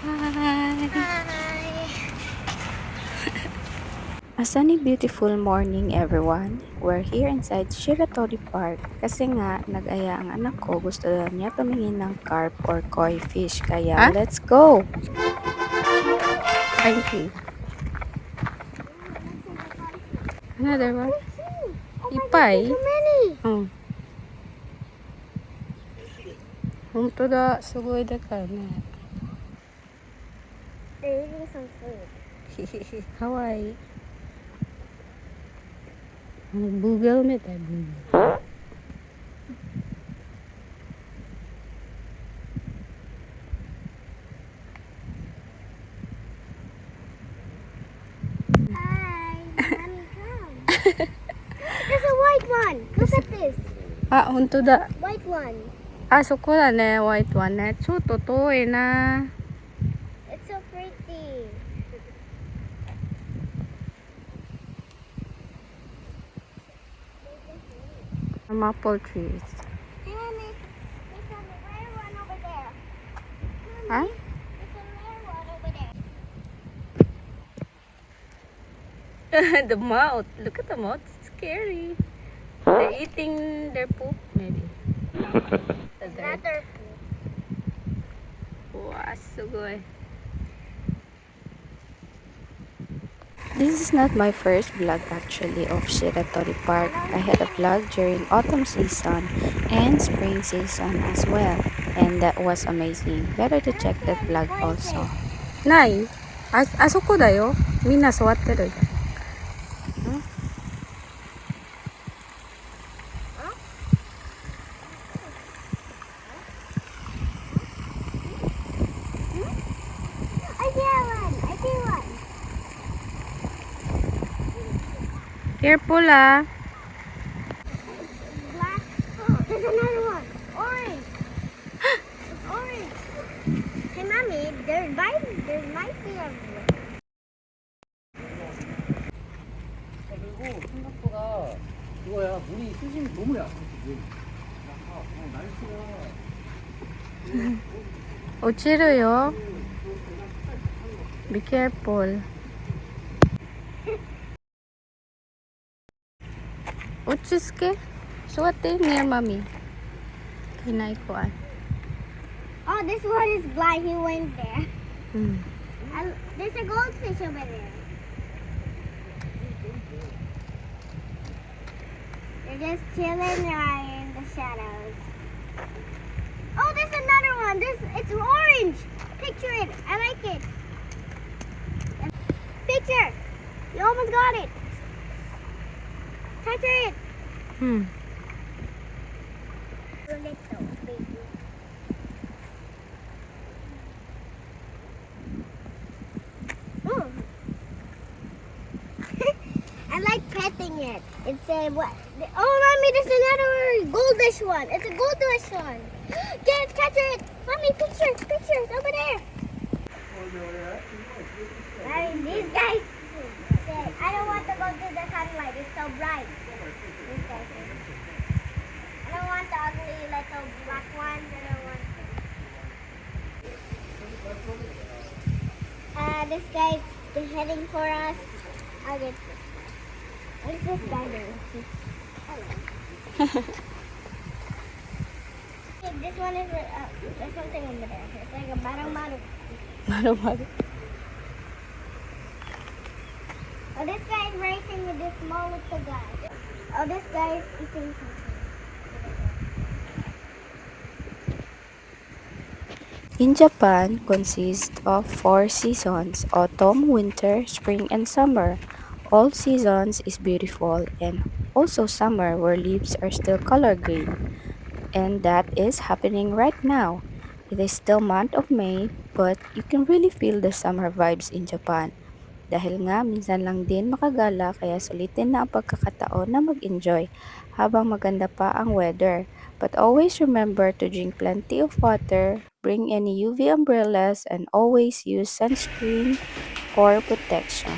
Hi! Hi! A sunny beautiful morning everyone. We're here inside Shiratori Park kasi nga nag-aya ang anak ko gusto daw niya tumingin ng carp or koi fish kaya Huh? let's go! Thank you. Another one? Oh my God, Ipay? there's so many! Oh. Honto sugoi da kana. They're eating some food. Kawaii. Nagbugal mo tayo bugal. Hi! Mommy, come! There's a white one! Look at this! Ah, honto da. White one! Ah, そこだね、white one ね。ちょっと遠いな。It's so pretty! Maple trees. Hey, Mommy! There's a rare one over there. Huh? Mommy, there's a rare one over there. The mouth. Look at the mouth. It's scary. They're eating their poop, maybe. It's not their food. Wow, so good. This is not my first vlog actually of Shiratori Park. I had a vlog during autumn season and spring season as well. And that was amazing. Better to check that vlog also. ない？あそこだよ。みんな座ってるじゃん。I see one! I see one! Careful ah. Black. Oh, there's another one! Orange! It's orange! Hey, Mommy, there might be a... 그리고 생각보다 그거야 물이 수심이 너무 얕아 지금. 날씨가 落ちるよ。Be careful. 落ち着け。座って near mommy. Kinaikuan. Oh, this one is blind. He went there. Hmm. There's a goldfish over there. They're just chilling right in the shadows. Oh, there's another one. It's orange. Picture it. I like it. Picture. You almost got it. Touch it. Hmm. Little baby. Oh. I like petting it. It's a what? Oh, mommy, there's another goldish one. It's a goldish one. Get it, catch it. Mommy, pictures over there. I mean, these guys say, I don't want to go to the sunlight. It's so bright. These guys say. I don't want the ugly little black ones. I don't want. This guy's heading for us. I'll get this. What is this guy doing? Hello. Hey, this one is there's something over there. It's like a barang-barang. Malu-malu. Oh, this guy is racing with this small little guy. Oh, this guy is eating something. In Japan consists of 4 seasons: autumn, winter, spring, and summer. All seasons is beautiful, and also summer where leaves are still color green. And that is happening right now. It is still month of May, but you can really feel the summer vibes in Japan. Dahil nga minsan lang din makagala kaya sulitin na ang pagkakataon na mag-enjoy habang maganda pa ang weather. But always remember to drink plenty of water, bring any UV umbrellas, and always use sunscreen for protection.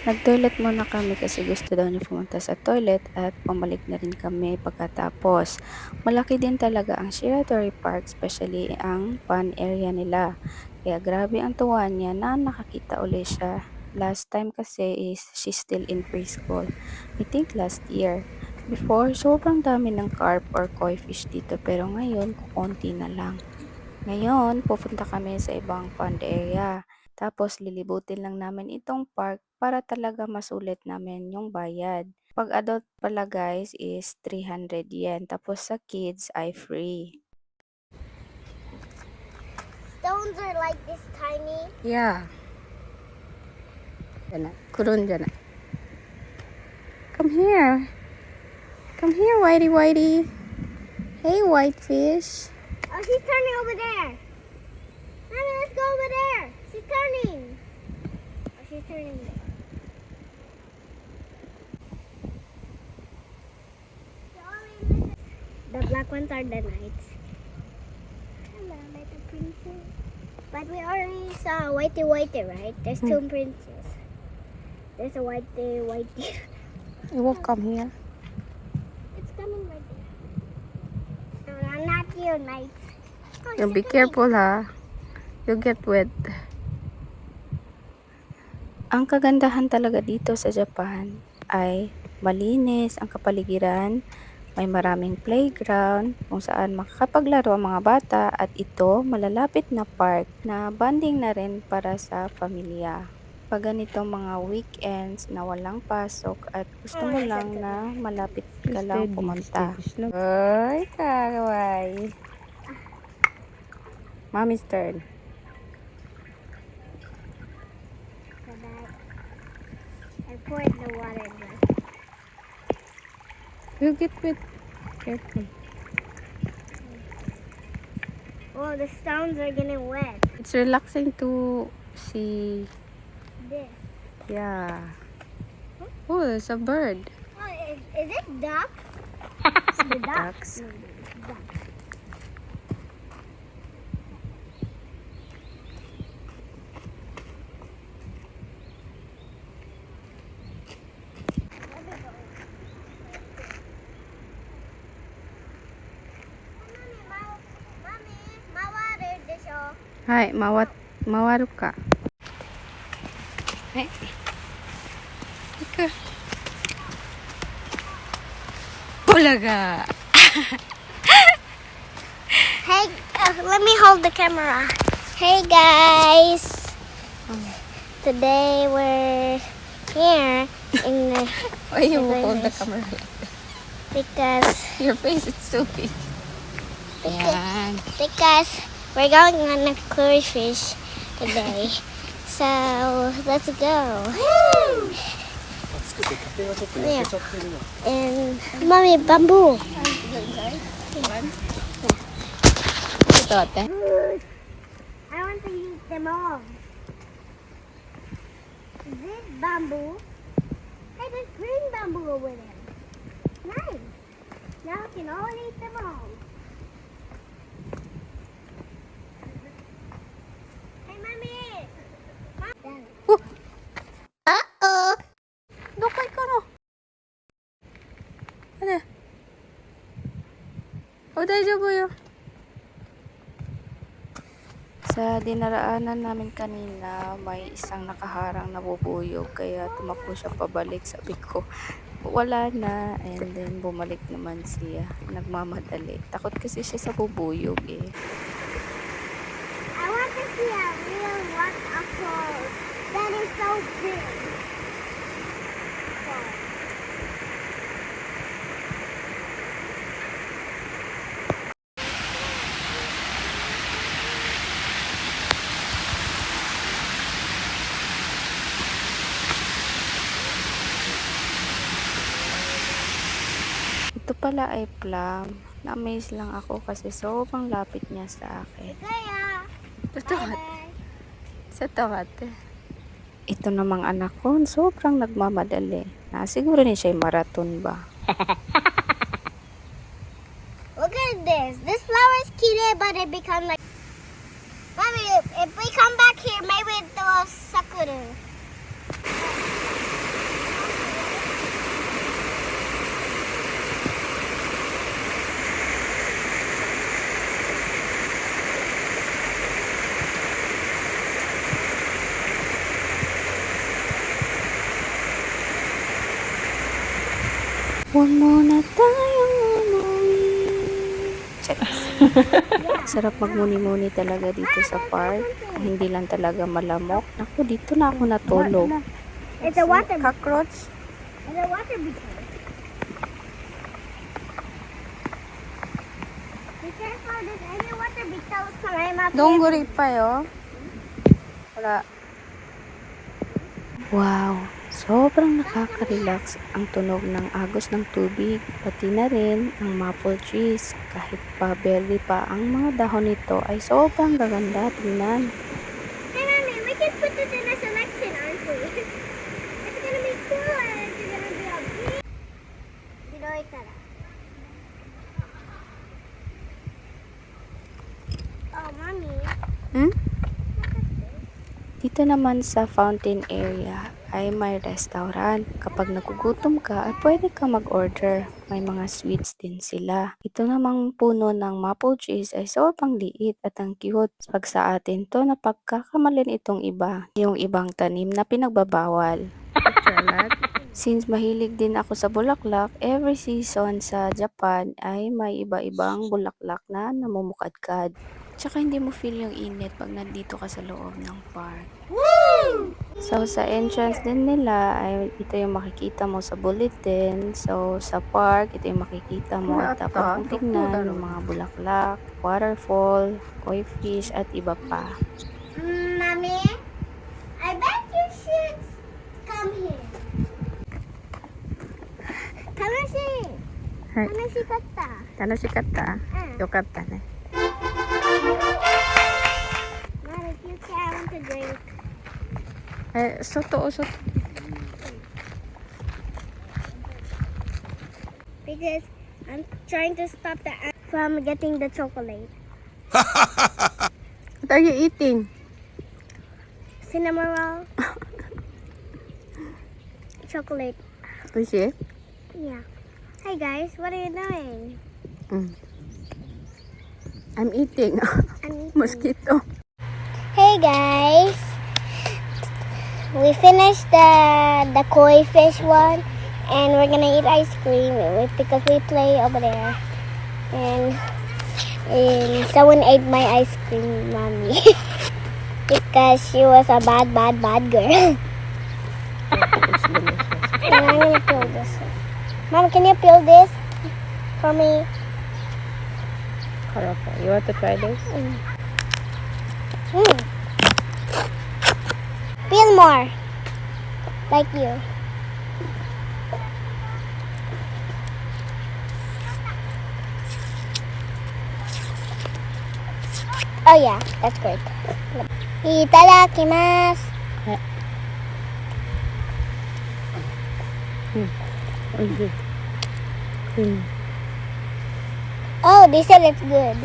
Nag-toilet muna kami kasi gusto daw niya pumunta sa toilet at pumalik na rin kami pagkatapos. Malaki din talaga ang Shiratori Park, especially ang fun area nila. Kaya grabe ang tuwa niya na nakakita uli siya. Last time kasi is she's still in preschool. I think last year. Before, sobrang dami ng carp or koi fish dito pero ngayon kukonti na lang. Ngayon, pupunta kami sa ibang pond area. Tapos lilibutin lang namin itong park para talaga masulit namin yung bayad. Pag adult pala guys is 300 yen. Tapos sa kids ay free. Stones are like this tiny. Yeah. Diyan na. Kurun dyan na. Come here. Come here, Whitey Whitey. Hey, whitefish. Oh, she's turning over there. Mommy, let's go over there. She's turning. Oh, she's turning there. The black ones are the knights. Hello, little princess. But we already saw Whitey Whitey, right? There's two princes. There's a Whitey Whitey. It will come here. It's coming right there. No, not you, knights. Oh, You she's be coming. careful ha. You get wet. Ang kagandahan talaga dito sa Japan ay malinis ang kapaligiran, may maraming playground kung saan makakapaglaro ang mga bata at ito malalapit na park na bonding na rin para sa pamilya. Pag ganitong mga weekends na walang pasok at gusto mo lang na malapit ka lang pumunta. Ay, kawai. Mommy's turn. So that I poured the water in there. You get wet. Careful. Oh, the stones are getting wet. It's relaxing to see. This. Yeah. Oh, there's a bird. Oh, is it ducks? The Ducks. No, it's ducks. Mommy, my water dish. Hai, mawaru ka. Hai. Ika. Bulaga. Hey, let me hold the camera. Hey guys. Today we're here in the Why you Like hold the this. camera? because Your face is so big. Yan. because we're going on a cruise fish today. So let's go. Yeah. And mommy, bamboo. Ito ate. I want to eat them all. Is this bamboo? Hey, there's green bamboo over there. Nice. Now we can all eat them all. Hey, mommy. Uh-oh. Lukay ko no. Ano? O, daijoubu yo. Sa dinaraanan namin kanina, may isang nakaharang na bubuyog kaya tumakbo siya pabalik. Sabi ko, wala na. And then bumalik naman siya. Nagmamadali. Takot kasi siya sa bubuyog eh. I want to see a real waterfall that is so big. Ito pala ay plum. Na-amaze lang ako kasi sobrang lapit niya sa akin. Kaya, Totoo. bye-bye. Sa ate. Ito namang anak ko, sobrang nagmamadali. Siguro ni siya marathon ba? Look at this. This flower is cute, but it becomes like. Mommy, if we come back here, maybe it will sakura. Huwag muna tayong umuwi. Charis. Sarap magmuni-muni talaga dito sa park. Kung hindi lang talaga malamok. Naku, dito na ako natulog. It's a water beach. Cockroach. It's a water beach. Be careful, there's any water beach that will climb up. Dongguri pa yo. Wala. Wow, sobrang nakaka-relax ang tunog ng agos ng tubig, pati na rin ang maple trees. Kahit pa barely pa ang mga dahon nito ay sobrang gaganda tingnan. Hey, Mommy, we can put this in a selection, aren't we? It's gonna be cool and it's gonna be a big... Bidoy ka na. Oh, Mommy. Hmm? Dito naman sa fountain area ay may restaurant. Kapag nagugutom ka ay pwede ka mag-order. May mga sweets din sila. Ito namang puno ng maple trees ay sobrang liit at ang cute. Pag sa atin to napagkakamalin itong iba. Yung ibang tanim na pinagbabawal. Since mahilig din ako sa bulaklak, every season sa Japan ay may iba-ibang bulaklak na namumukadkad. Tsaka hindi mo feel yung init pag nandito ka sa loob ng park. So, sa entrance din nila, ay ito yung makikita mo sa bulletin. So, sa park, ito yung makikita mo at dapat mong tignan yung mga bulaklak, waterfall, koi fish, at iba pa. Mommy, I bet you should come here. Tanashi! Tanashi katta. 楽しかった Mm. よかったね。 Mom, if you can, I want to drink. 外。 Because I'm trying to stop the ant from getting the chocolate. What are you eating? Cinnamon roll. Chocolate. Sushi? Yeah. Hey guys, what are you doing? I'm eating. I'm eating. Mosquito. Hey guys, we finished the koi fish one, and we're gonna eat ice cream because we play over there, and someone ate my ice cream, Mommy, because she was a bad girl. And I'm gonna peel this. Mom, can you peel this for me? You want to try this? Peel more, like you. Oh yeah, that's great. Itadakimasu. Oh, they said it's good.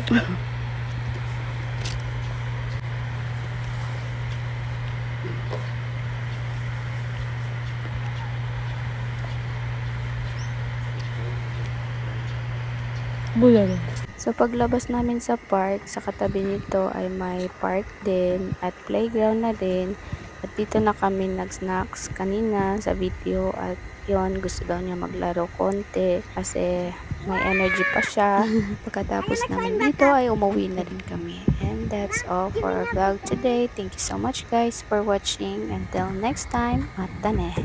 So paglabas namin sa park, sa katabi nito ay may park din at playground na din. At dito na kami nag-snacks kanina sa video at yon gusto daw niya maglaro konti kasi may energy pa siya. Pagkatapos namin dito ay umuwi na din kami. And that's all for our vlog today. Thank you so much guys for watching. Until next time, matane!